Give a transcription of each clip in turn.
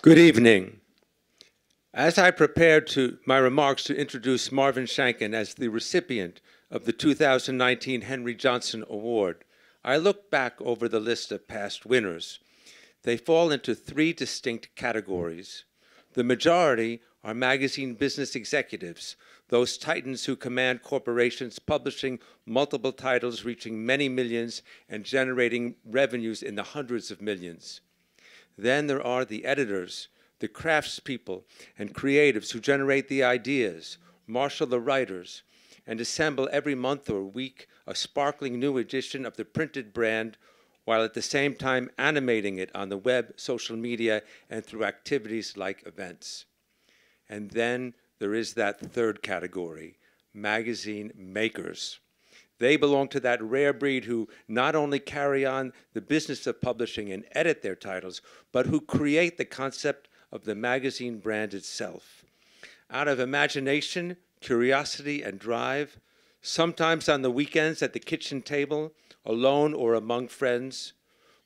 Good evening. As I prepared my remarks to introduce Marvin Shanken as the recipient of the 2019 Henry Johnson Award, I looked back over the list of past winners. They fall into three distinct categories. The majority are magazine business executives, those titans who command corporations publishing multiple titles reaching many millions and generating revenues in the hundreds of millions. Then there are the editors, the craftspeople and creatives who generate the ideas, marshal the writers, and assemble every month or week a sparkling new edition of the printed brand, while at the same time animating it on the web, social media, and through activities like events. And then there is that third category, magazine makers. They belong to that rare breed who not only carry on the business of publishing and edit their titles, but who create the concept of the magazine brand itself. Out of imagination, curiosity, and drive, sometimes on the weekends at the kitchen table, alone or among friends,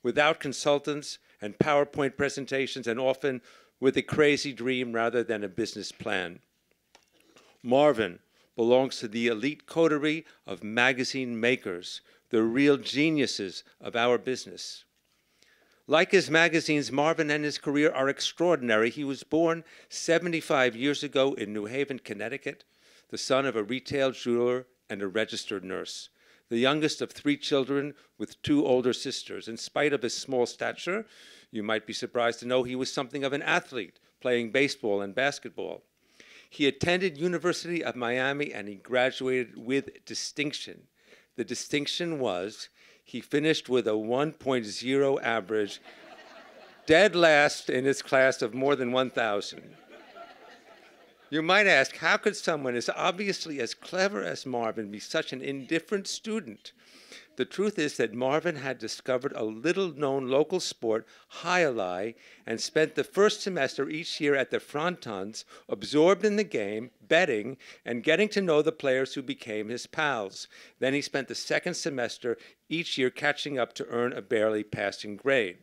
without consultants and PowerPoint presentations, and often with a crazy dream rather than a business plan. Marvin belongs to the elite coterie of magazine makers, the real geniuses of our business. Like his magazines, Marvin and his career are extraordinary. He was born 75 years ago in New Haven, Connecticut, the son of a retail jeweler and a registered nurse, the youngest of three children with two older sisters. In spite of his small stature, you might be surprised to know he was something of an athlete, playing baseball and basketball. He attended University of Miami and he graduated with distinction. The distinction was he finished with a 1.0 average, dead last in his class of more than 1,000. You might ask, how could someone as obviously as clever as Marvin be such an indifferent student? The truth is that Marvin had discovered a little-known local sport, high-a-lie, and spent the first semester each year at the Frontons, absorbed in the game, betting, and getting to know the players who became his pals. Then he spent the second semester each year catching up to earn a barely passing grade.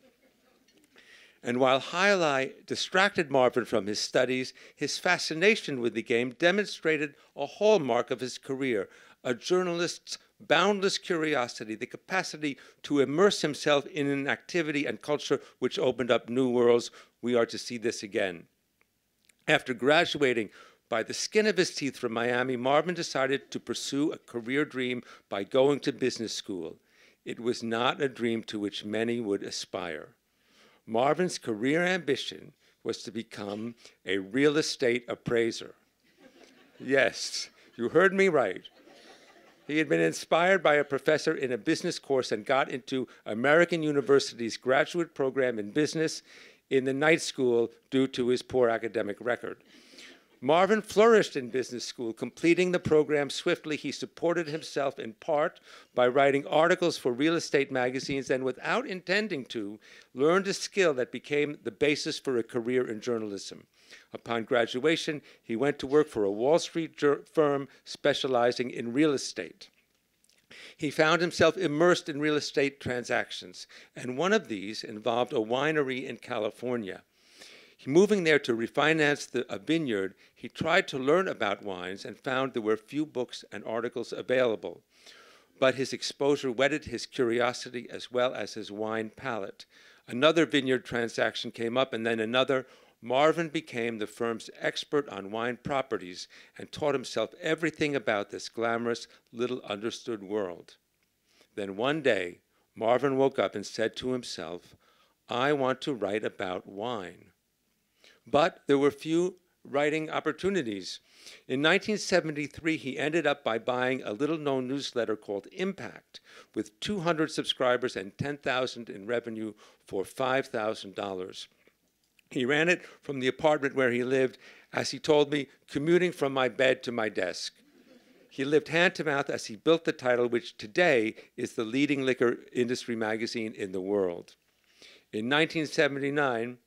And while high-a-lie distracted Marvin from his studies, his fascination with the game demonstrated a hallmark of his career, a journalist's boundless curiosity, the capacity to immerse himself in an activity and culture which opened up new worlds. We are to see this again. After graduating by the skin of his teeth from Miami, Marvin decided to pursue a career dream by going to business school. It was not a dream to which many would aspire. Marvin's career ambition was to become a real estate appraiser. Yes, you heard me right. He had been inspired by a professor in a business course and got into American University's graduate program in business in the night school due to his poor academic record. Marvin flourished in business school, completing the program swiftly. He supported himself in part by writing articles for real estate magazines and, without intending to, learned a skill that became the basis for a career in journalism. Upon graduation, he went to work for a Wall Street firm specializing in real estate. He found himself immersed in real estate transactions, and one of these involved a winery in California. Moving there to refinance a vineyard, he tried to learn about wines and found there were few books and articles available. But his exposure whetted his curiosity as well as his wine palate. Another vineyard transaction came up, and then another. Marvin became the firm's expert on wine properties and taught himself everything about this glamorous, little understood world. Then one day, Marvin woke up and said to himself, "I want to write about wine." But there were few writing opportunities. In 1973, he ended up by buying a little-known newsletter called Impact, with 200 subscribers and $10,000 in revenue for $5,000. He ran it from the apartment where he lived, as he told me, commuting from my bed to my desk. He lived hand to mouth as he built the title, which today is the leading liquor industry magazine in the world. In 1979,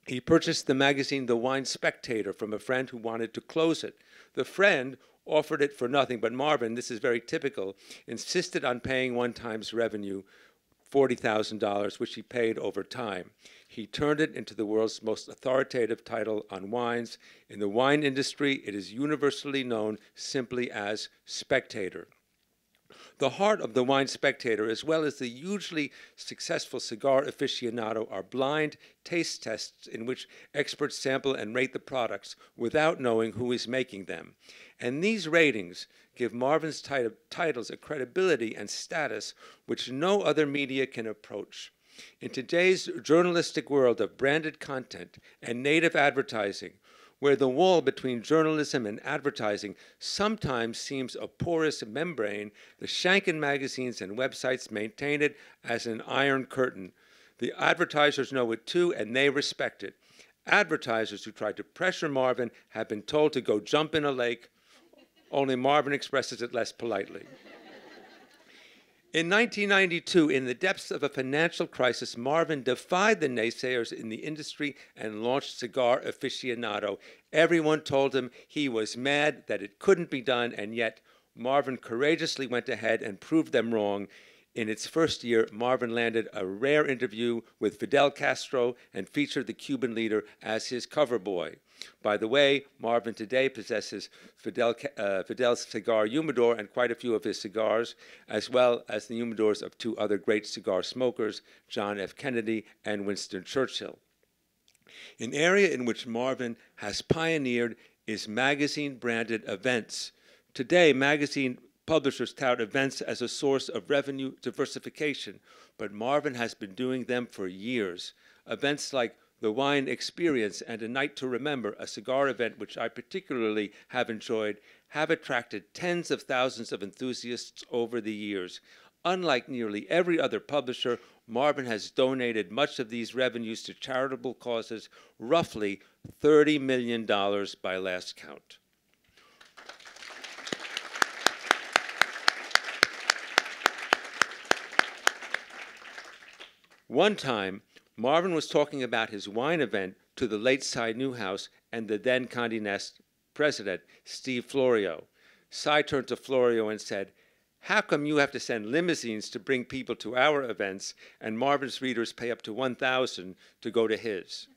he purchased the magazine The Wine Spectator from a friend who wanted to close it. The friend offered it for nothing, but Marvin, this is very typical, insisted on paying one time's revenue $40,000, which he paid over time. He turned it into the world's most authoritative title on wines. In the wine industry, it is universally known simply as Spectator. The heart of the wine spectator, as well as the hugely successful cigar aficionado, are blind taste tests in which experts sample and rate the products without knowing who is making them. And these ratings give Marvin's titles a credibility and status which no other media can approach. In today's journalistic world of branded content and native advertising, where the wall between journalism and advertising sometimes seems a porous membrane, the Shanken magazines and websites maintain it as an iron curtain. The advertisers know it too, and they respect it. Advertisers who tried to pressure Marvin have been told to go jump in a lake, only Marvin expresses it less politely. In 1992, in the depths of a financial crisis, Marvin defied the naysayers in the industry and launched Cigar Aficionado. Everyone told him he was mad, that it couldn't be done, and yet Marvin courageously went ahead and proved them wrong. In its first year, Marvin landed a rare interview with Fidel Castro and featured the Cuban leader as his cover boy. By the way, Marvin today possesses Fidel's cigar humidor and quite a few of his cigars, as well as the humidors of two other great cigar smokers, John F. Kennedy and Winston Churchill. An area in which Marvin has pioneered is magazine-branded events. Today, magazine publishers tout events as a source of revenue diversification, but Marvin has been doing them for years. Events like the Wine Experience and A Night to Remember, a cigar event which I particularly have enjoyed, have attracted tens of thousands of enthusiasts over the years. Unlike nearly every other publisher, Marvin has donated much of these revenues to charitable causes, roughly $30 million by last count. One time, Marvin was talking about his wine event to the late Cy Newhouse and the then Condé Nast president, Steve Florio. Cy turned to Florio and said, "How come you have to send limousines to bring people to our events and Marvin's readers pay up to $1,000 to go to his?"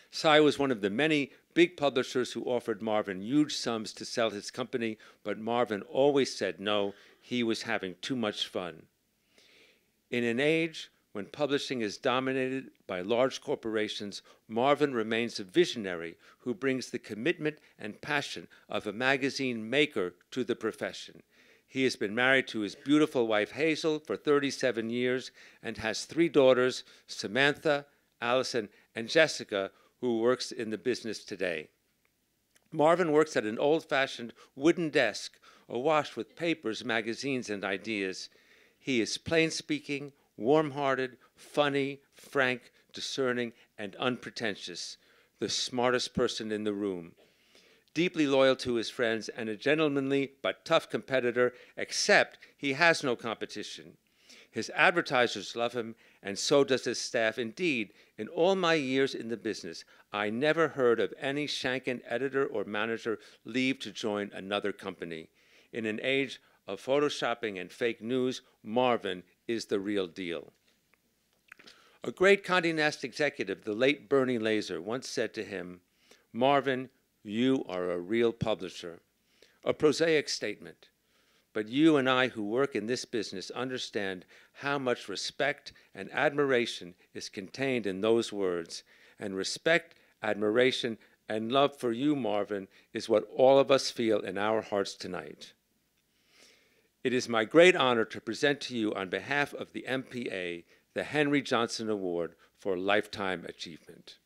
Cy was one of the many big publishers who offered Marvin huge sums to sell his company, but Marvin always said no, he was having too much fun. In an age when publishing is dominated by large corporations, Marvin remains a visionary who brings the commitment and passion of a magazine maker to the profession. He has been married to his beautiful wife Hazel for 37 years and has 3 daughters, Samantha, Allison, and Jessica, who works in the business today. Marvin works at an old-fashioned wooden desk, awash with papers, magazines, and ideas. He is plain-speaking, warm-hearted, funny, frank, discerning, and unpretentious, the smartest person in the room. Deeply loyal to his friends and a gentlemanly but tough competitor, except he has no competition. His advertisers love him, and so does his staff. Indeed, in all my years in the business, I never heard of any Shanken editor or manager leave to join another company. In an age of photoshopping and fake news, Marvin is the real deal. A great Condé Nast executive, the late Bernie Laser, once said to him, "Marvin, you are a real publisher." A prosaic statement, but you and I who work in this business understand how much respect and admiration is contained in those words. And respect, admiration, and love for you, Marvin, is what all of us feel in our hearts tonight. It is my great honor to present to you on behalf of the MPA the Henry Johnson Award for Lifetime Achievement.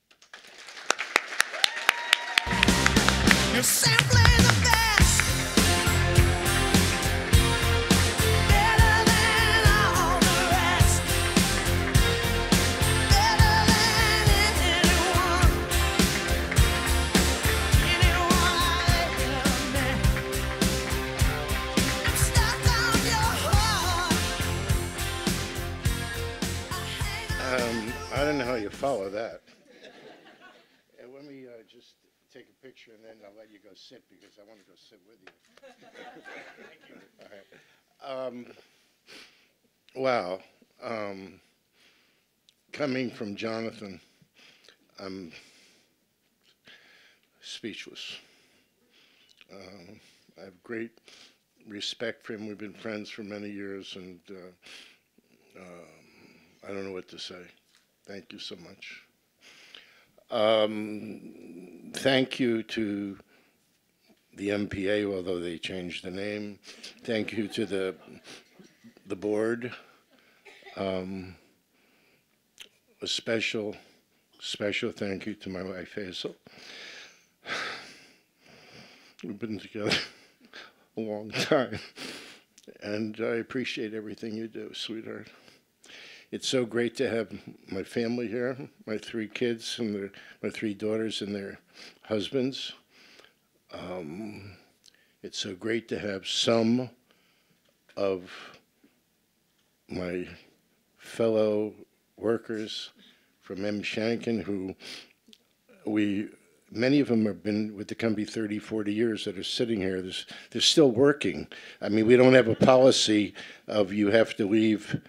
You're simply the best, better than all the rest, better than anyone I ever met. I'm stuck on your heart. I don't know how you follow that. Let me just take a picture and then I'll let you go sit because I want to go sit with you. Thank you. All right. Wow. Coming from Jonathan, I'm speechless. I have great respect for him. We've been friends for many years, and I don't know what to say. Thank you so much. Thank you to the MPA, although they changed the name. Thank you to the board. A special thank you to my wife Hazel. We've been together a long time, and I appreciate everything you do, sweetheart. It's so great to have my family here, my 3 kids and my 3 daughters and their husbands. It's so great to have some of my fellow workers from M. Shanken who many of them have been with the company 30, 40 years that are sitting here. They're still working. I mean, we don't have a policy of you have to leave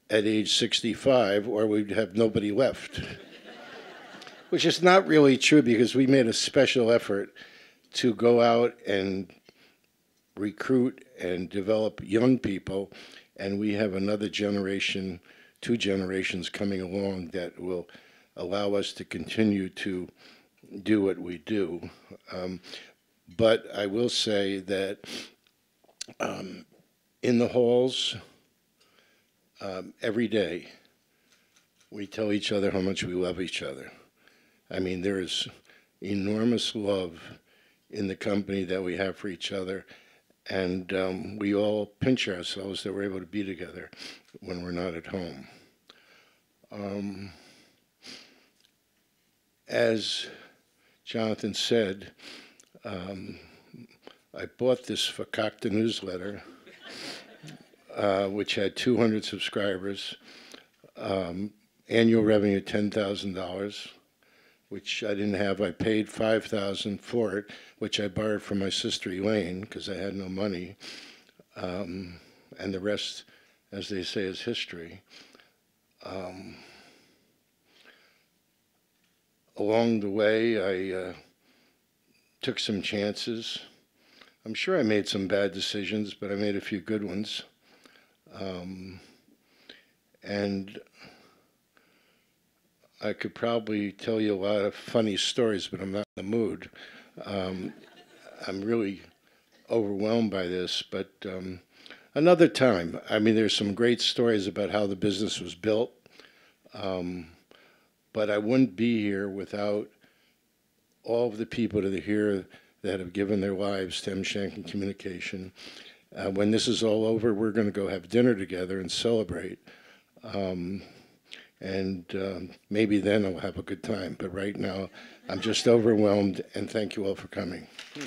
at age 65 or we'd have nobody left, which is not really true because we made a special effort to go out and recruit and develop young people, and we have another generation, 2 generations coming along that will allow us to continue to do what we do. But I will say that in the halls, every day, we tell each other how much we love each other. I mean, there is enormous love in the company that we have for each other, and we all pinch ourselves that we're able to be together when we're not at home. As Jonathan said, I bought this Fakakta newsletter, which had 200 subscribers, annual revenue $10,000, which I didn't have. I paid $5,000 for it, which I borrowed from my sister Elaine because I had no money, and the rest, as they say, is history. Along the way, I took some chances. I'm sure I made some bad decisions, but I made a few good ones. And I could probably tell you a lot of funny stories, but I'm not in the mood. I'm really overwhelmed by this, but another time. I mean, there's some great stories about how the business was built, but I wouldn't be here without all of the people that are here that have given their lives to M. Shanken Communication. When this is all over, we're going to go have dinner together and celebrate. Maybe then I'll have a good time. But right now, I'm just overwhelmed, and thank you all for coming. One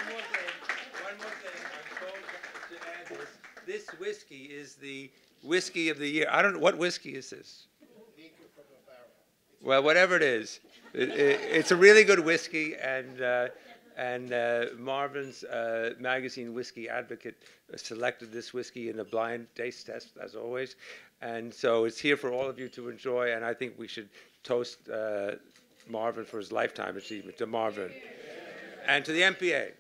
more thing. I'm told to add this. This whiskey is the whiskey of the year. I don't know, what whiskey is this? Well, whatever it is, it's a really good whiskey, and Marvin's magazine Whiskey Advocate selected this whiskey in a blind taste test, as always, and so it's here for all of you to enjoy. And I think we should toast Marvin for his lifetime achievement, to Marvin, and to the MPA.